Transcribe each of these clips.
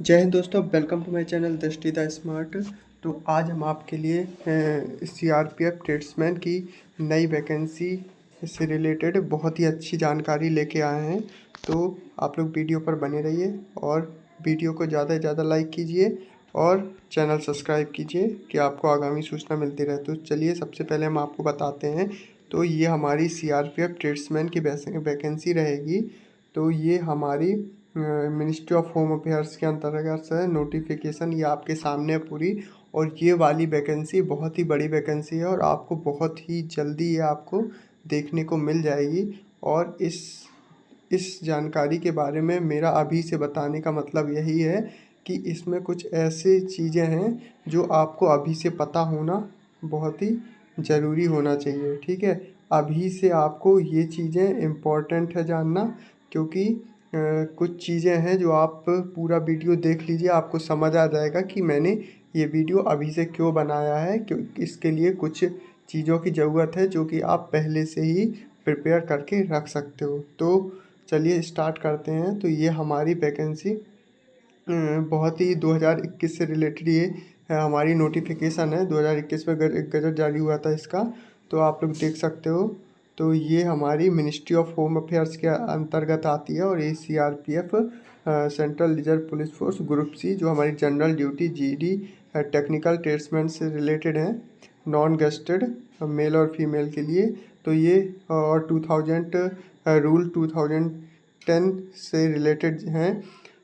जय हिंद दोस्तों, welcome to my channel दृष्टि द स्मार्ट। तो आज हम आपके लिए सीआरपीएफ ट्रेड्समैन की नई वैकेंसी से रिलेटेड बहुत ही अच्छी जानकारी लेके आए हैं। तो आप लोग वीडियो पर बने रहिए और वीडियो को ज़्यादा से ज़्यादा लाइक कीजिए और चैनल सब्सक्राइब कीजिए कि आपको आगामी सूचना मिलती रहे। तो चलिए सबसे पहले हम आपको बताते हैं। तो ये हमारी सीआरपीएफ ट्रेड्समैन की वैकेंसी रहेगी। तो ये हमारी मिनिस्ट्री ऑफ होम अफेयर्स के अंतर्गत है नोटिफिकेशन, ये आपके सामने है पूरी। और ये वाली वैकेंसी बहुत ही बड़ी वैकेंसी है और आपको बहुत ही जल्दी ये आपको देखने को मिल जाएगी। और इस जानकारी के बारे में मेरा अभी से बताने का मतलब यही है कि इसमें कुछ ऐसी चीज़ें हैं जो आपको अभी से पता होना बहुत ही ज़रूरी होना चाहिए। ठीक है, अभी से आपको ये चीज़ें इम्पोर्टेंट है जानना, क्योंकि कुछ चीज़ें हैं जो आप पूरा वीडियो देख लीजिए, आपको समझ आ जाएगा कि मैंने ये वीडियो अभी से क्यों बनाया है। क्यों इसके लिए कुछ चीज़ों की ज़रूरत है जो कि आप पहले से ही प्रिपेयर करके रख सकते हो। तो चलिए स्टार्ट करते हैं। तो ये हमारी वैकेंसी बहुत ही 2021 से रिलेटेड ये हमारी नोटिफिकेशन है। 2021 में गजट जारी हुआ था इसका, तो आप लोग देख सकते हो। तो ये हमारी मिनिस्ट्री ऑफ होम अफेयर्स के अंतर्गत आती है और ये CRPF central reserve police force group C, जो हमारी general duty GD technical tradesman से रिलेटेड है, नॉन गेस्टेड मेल और फीमेल के लिए। तो ये और 2000 रूल 2010 से रिलेटेड हैं।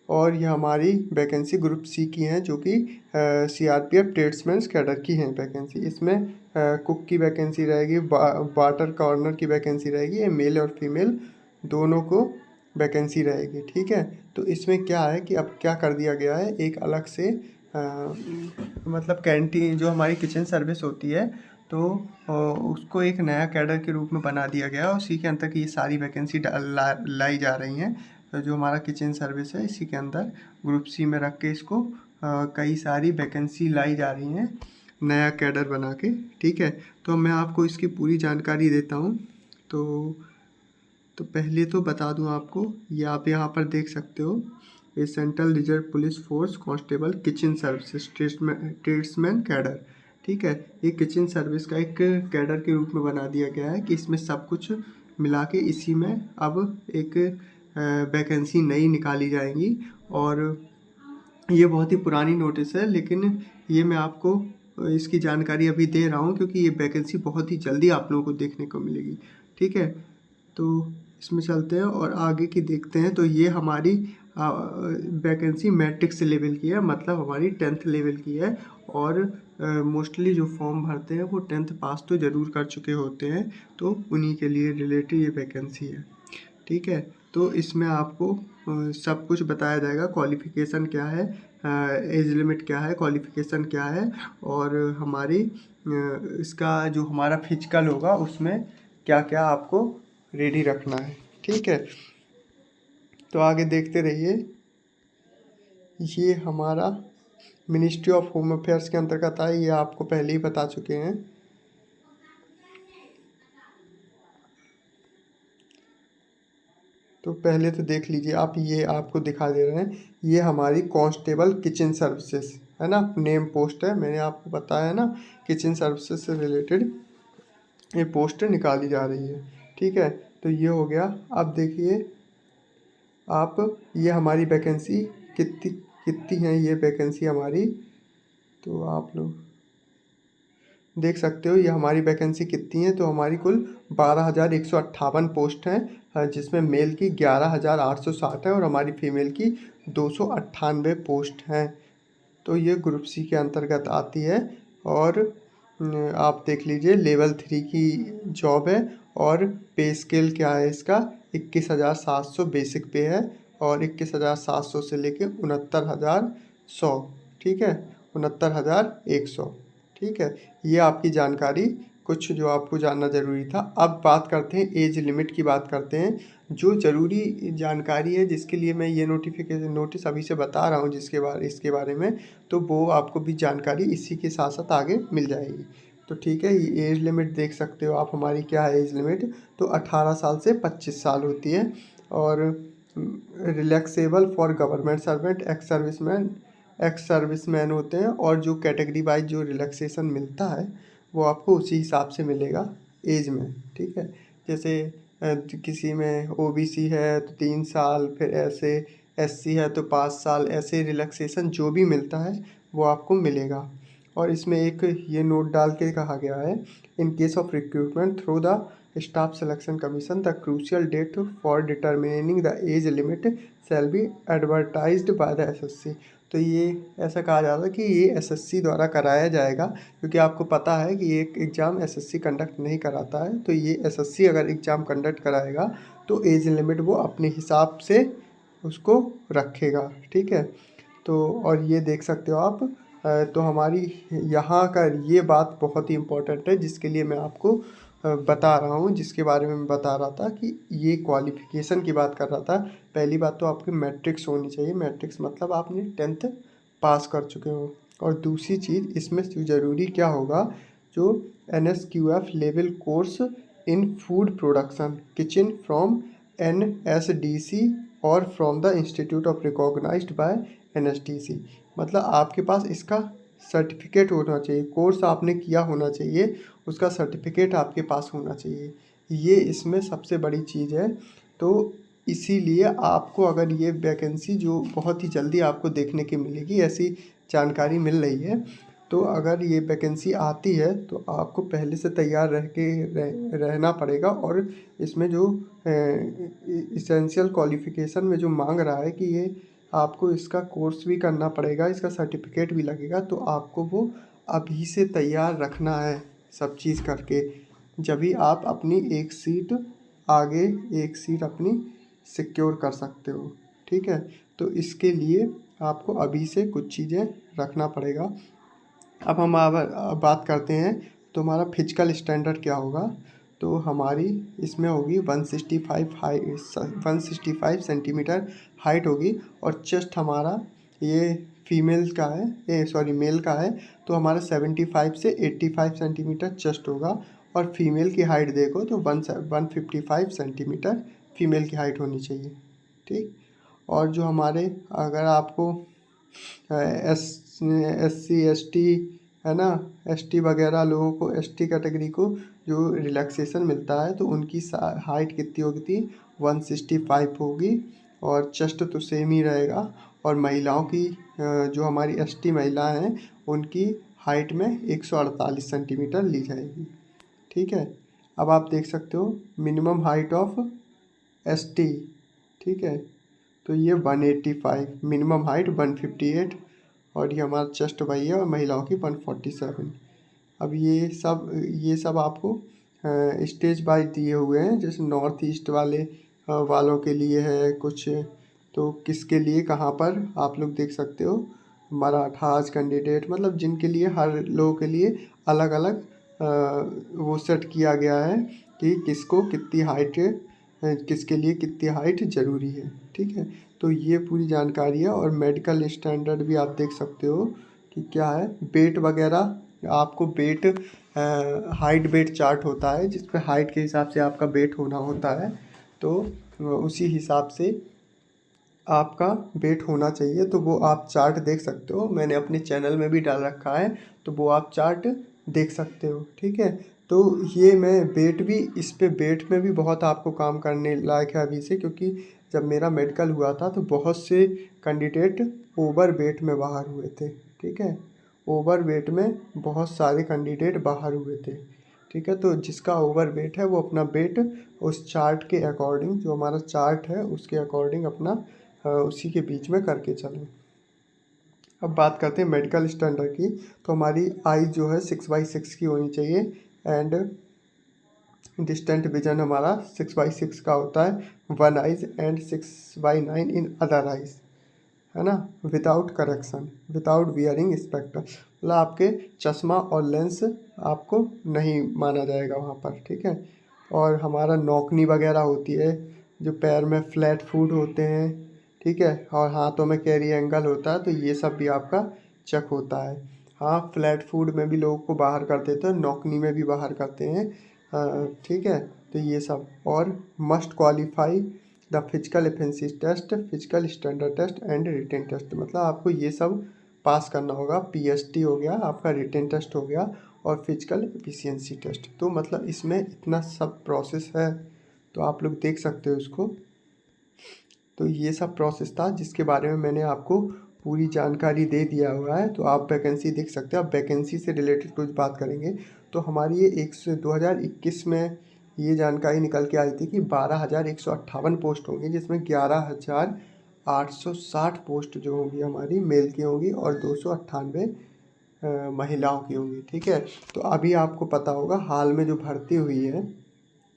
और ये हमारी वैकेंसी ग्रुप सी की हैं, जो कि सीआरपीएफ ट्रेड्समैन कैडर की हैं वैकेंसी। इसमें कुक की वैकेंसी रहेगी, वाटर कॉर्नर की वैकेंसी रहेगी। ये मेल और फीमेल दोनों को वैकेंसी रहेगी। ठीक है, तो इसमें क्या है कि अब क्या कर दिया गया है, एक अलग से मतलब कैंटीन जो हमारी किचन सर्विस होती है, तो उसको एक नया कैडर के रूप में बना दिया गया और उसी के अंदर ये सारी वैकेंसी लाई जा रही हैं। तो जो हमारा किचन सर्विस है, इसी के अंदर ग्रुप सी में रख के इसको कई सारी वैकेंसी लाई जा रही हैं नया कैडर बना के। ठीक है, तो मैं आपको इसकी पूरी जानकारी देता हूँ। तो पहले तो बता दूँ आपको, ये आप यहाँ पर देख सकते हो, ये central reserve police force constable kitchen services tradesman cadre. ठीक है, ये किचन सर्विस का एक कैडर के रूप में बना दिया गया है कि इसमें सब कुछ मिला के इसी में अब एक वैकेंसी नई निकाली जाएंगी। और ये बहुत ही पुरानी नोटिस है, लेकिन ये मैं आपको इसकी जानकारी अभी दे रहा हूँ क्योंकि ये वैकेंसी बहुत ही जल्दी आप लोगों को देखने को मिलेगी। ठीक है, तो इसमें चलते हैं और आगे की देखते हैं। तो ये हमारी वैकेंसी मैट्रिक्स लेवल की है, मतलब हमारी 10th लेवल की है। और मोस्टली जो फॉर्म भरते हैं वो 10th पास तो ज़रूर कर चुके होते हैं, तो उन्हीं के लिए रिलेटेड ये वैकेंसी है। ठीक है, तो इसमें आपको सब कुछ बताया जाएगा, क्वालिफ़िकेशन क्या है, एज लिमिट क्या है, क्वालिफ़िकेशन क्या है, और हमारी इसका जो हमारा फिजिकल होगा उसमें क्या क्या आपको रेडी रखना है। ठीक है, तो आगे देखते रहिए। ये हमारा मिनिस्ट्री ऑफ होम अफेयर्स के अंतर्गत आए, ये आपको पहले ही बता चुके हैं। तो पहले तो देख लीजिए आप, ये आपको दिखा दे रहे हैं, ये हमारी कांस्टेबल किचन सर्विसेज है ना, नेम पोस्ट है, मैंने आपको बताया ना, किचन सर्विसेज से रिलेटेड ये पोस्ट निकाली जा रही है। ठीक है, तो ये हो गया। अब देखिए आप, ये हमारी वैकेंसी कितनी कितनी है, ये वैकेंसी हमारी, तो आप लोग देख सकते हो ये हमारी वैकेंसी कितनी है। तो हमारी कुल 12,158 पोस्ट हैं, जिसमें मेल की 11,860 है और हमारी फीमेल की 298 पोस्ट हैं। तो ये ग्रुप सी के अंतर्गत आती है। और आप देख लीजिए लेवल 3 की जॉब है। और पे स्केल क्या है इसका, 21,700 बेसिक पे है और 21,700 से लेके 69,100। ठीक है, 69,100। ठीक है, ये आपकी जानकारी कुछ जो आपको जानना ज़रूरी था। अब बात करते हैं एज लिमिट की, बात करते हैं जो ज़रूरी जानकारी है, जिसके लिए मैं ये नोटिस अभी से बता रहा हूँ, इसके बारे में, तो वो आपको भी जानकारी इसी के साथ साथ आगे मिल जाएगी। तो ठीक है, ये एज लिमिट देख सकते हो आप हमारी क्या है एज लिमिट, तो 18 साल से 25 साल होती है। और relaxable for government servant, ex serviceman होते हैं, और जो कैटेगरी वाइज जो रिलैक्सेशन मिलता है वो आपको उसी हिसाब से मिलेगा एज में। ठीक है, जैसे किसी में ओबीसी है तो 3 साल, फिर ऐसे एससी है तो 5 साल, ऐसे रिलैक्सेशन जो भी मिलता है वो आपको मिलेगा। और इसमें एक ये नोट डाल के कहा गया है, in case of recruitment through the staff selection commission the crucial date for determining the age limit shall be advertised by the SSC. तो ये ऐसा कहा जाता है कि ये एसएससी द्वारा कराया जाएगा, क्योंकि आपको पता है कि एक एग्ज़ाम एसएससी कंडक्ट नहीं कराता है, तो ये एसएससी अगर एग्ज़ाम कंडक्ट कराएगा तो एज लिमिट वो अपने हिसाब से उसको रखेगा। ठीक है, तो और ये देख सकते हो आप। तो हमारी यहाँ का ये बात बहुत ही इम्पोर्टेंट है, जिसके लिए मैं आपको बता रहा हूँ, जिसके बारे में मैं बता रहा था कि ये क्वालिफ़िकेशन की बात कर रहा था। पहली बात तो आपकी मैट्रिक्स होनी चाहिए, मैट्रिक्स मतलब आपने 10th पास कर चुके हो। और दूसरी चीज़ इसमें जो ज़रूरी क्या होगा, जो NSQF level course in food production kitchen from NSDC और from the institute of recognised by NSDC, मतलब आपके पास इसका सर्टिफिकेट होना चाहिए, कोर्स आपने किया होना चाहिए, उसका सर्टिफिकेट आपके पास होना चाहिए। ये इसमें सबसे बड़ी चीज़ है। तो इसीलिए आपको अगर ये वैकेंसी जो बहुत ही जल्दी आपको देखने की मिलेगी, ऐसी जानकारी मिल रही है, तो अगर ये वैकेंसी आती है तो आपको पहले से तैयार रहना पड़ेगा। और इसमें जो इसेंशियल क्वालिफ़िकेशन में जो मांग रहा है कि ये आपको इसका कोर्स भी करना पड़ेगा, इसका सर्टिफिकेट भी लगेगा, तो आपको वो अभी से तैयार रखना है सब चीज़ करके, जब भी आप अपनी एक सीट आगे, एक सीट अपनी सिक्योर कर सकते हो। ठीक है, तो इसके लिए आपको अभी से कुछ चीज़ें रखना पड़ेगा। अब हम बात करते हैं तो हमारा फिजिकल स्टैंडर्ड क्या होगा। तो हमारी इसमें होगी 165 सेंटीमीटर हाइट होगी, और चेस्ट हमारा ये फीमेल का है, सॉरी मेल का है, तो हमारा 75 से 85 सेंटीमीटर चेस्ट होगा। और फीमेल की हाइट देखो तो 155 सेंटीमीटर फीमेल की हाइट होनी चाहिए। ठीक, और जो हमारे अगर आपको SC ST है ना, ST वगैरह लोगों को, ST कैटेगरी को जो रिलैक्सेशन मिलता है तो उनकी हाइट कितनी होगी थी, 165 होगी, और चेस्ट तो सेम ही रहेगा। और महिलाओं की जो हमारी ST महिला हैं उनकी हाइट में 148 सेंटीमीटर ली जाएगी। ठीक है, अब आप देख सकते हो मिनिमम हाइट ऑफ ST। ठीक है, तो ये 185, मिनिमम हाइट 158, और ये हमारा चेस्ट वही है, और महिलाओं की 147। अब ये सब आपको स्टेज वाइज दिए हुए हैं, जैसे नॉर्थ ईस्ट वालों के लिए है कुछ, तो किसके लिए कहाँ पर आप लोग देख सकते हो। मराठास कैंडिडेट, मतलब जिनके लिए हर लोगों के लिए अलग अलग वो सेट किया गया है कि किसको कितनी हाइट, किसके लिए कितनी हाइट ज़रूरी है। ठीक है, तो ये पूरी जानकारी है। और मेडिकल स्टैंडर्ड भी आप देख सकते हो कि क्या है, वेट वगैरह आपको वेट, हाइट वेट चार्ट होता है जिस पे हाइट के हिसाब से आपका वेट होना होता है, तो उसी हिसाब से आपका वेट होना चाहिए। तो वो आप चार्ट देख सकते हो, मैंने अपने चैनल में भी डाल रखा है, तो वो आप चार्ट देख सकते हो। ठीक है, तो ये मैं वेट भी, इस पे वेट में भी बहुत आपको काम करने लायक है अभी से, क्योंकि जब मेरा मेडिकल हुआ था तो बहुत से कैंडिडेट ओवर वेट में बाहर हुए थे। ठीक है, ओवर वेट में बहुत सारे कैंडिडेट बाहर हुए थे। ठीक है, तो जिसका ओवर वेट है वो अपना वेट उस चार्ट के अकॉर्डिंग, जो हमारा चार्ट है उसके अकॉर्डिंग अपना उसी के बीच में करके चलें। अब बात करते हैं मेडिकल स्टैंडर्ड की। तो हमारी आइज़ जो है 6/6 की होनी चाहिए, एंड डिस्टेंट विजन हमारा 6/6 का होता है, 1 eyes, and 6/9 in other eyes, है ना, without correction, without wearing spectre, मतलब आपके चश्मा और लेंस आपको नहीं माना जाएगा वहाँ पर। ठीक है, और हमारा नौकनी वगैरह होती है, जो पैर में फ्लैट फूट होते हैं, ठीक है, और हाथों में कैरी एंगल होता है, तो ये सब भी आपका चेक होता है। हाँ, फ्लैट फूट में भी लोगों को बाहर कर देते हैं, नौकनी में भी बाहर करते हैं। ठीक है, तो ये सब, और must qualify the physical efficiency test, physical standard test and written test. मतलब आपको ये सब पास करना होगा। पीएसटी हो गया आपका, रिटेन टेस्ट हो गया और फिजिकल एफिशिएंसी टेस्ट। तो मतलब इसमें इतना सब प्रोसेस है, तो आप लोग देख सकते हो इसको। तो ये सब प्रोसेस था जिसके बारे में मैंने आपको पूरी जानकारी दे दिया हुआ है। तो आप वैकेंसी देख सकते हो। अब वैकेंसी से रिलेटेड कुछ बात करेंगे तो हमारी ये 2021 में ये जानकारी निकल के आई थी कि 12,158 पोस्ट होंगी, जिसमें 11,860 पोस्ट जो होंगी हमारी मेल की होंगी और 298 महिलाओं की होंगी। ठीक है, तो अभी आपको पता होगा हाल में जो भर्ती हुई है,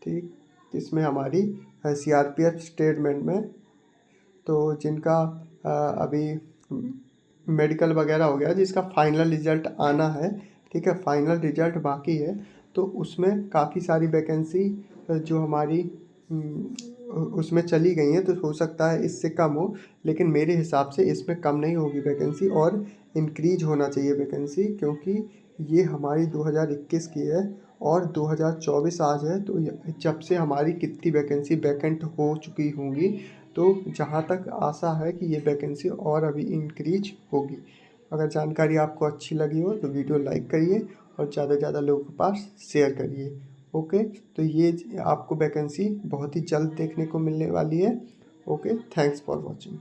ठीक, इसमें हमारी सीआरपीएफ स्टेटमेंट में, तो जिनका अभी मेडिकल वगैरह हो गया, जिसका फाइनल रिजल्ट आना है, ठीक है, फाइनल रिजल्ट बाकी है, तो उसमें काफ़ी सारी वैकेंसी जो हमारी उसमें चली गई हैं। तो हो सकता है इससे कम हो, लेकिन मेरे हिसाब से इसमें कम नहीं होगी वैकेंसी, और इंक्रीज होना चाहिए वैकेंसी, क्योंकि ये हमारी 2021 की है और 2024 आज है। तो जब से हमारी कितनी वैकेंसी वैकेंट हो चुकी होंगी, तो जहाँ तक आशा है कि ये वैकेंसी और अभी इंक्रीज होगी। अगर जानकारी आपको अच्छी लगी हो तो वीडियो लाइक करिए और ज़्यादा से ज़्यादा लोगों के पास शेयर करिए। ओके, तो ये आपको वैकेंसी बहुत ही जल्द देखने को मिलने वाली है। Okay, thanks for watching.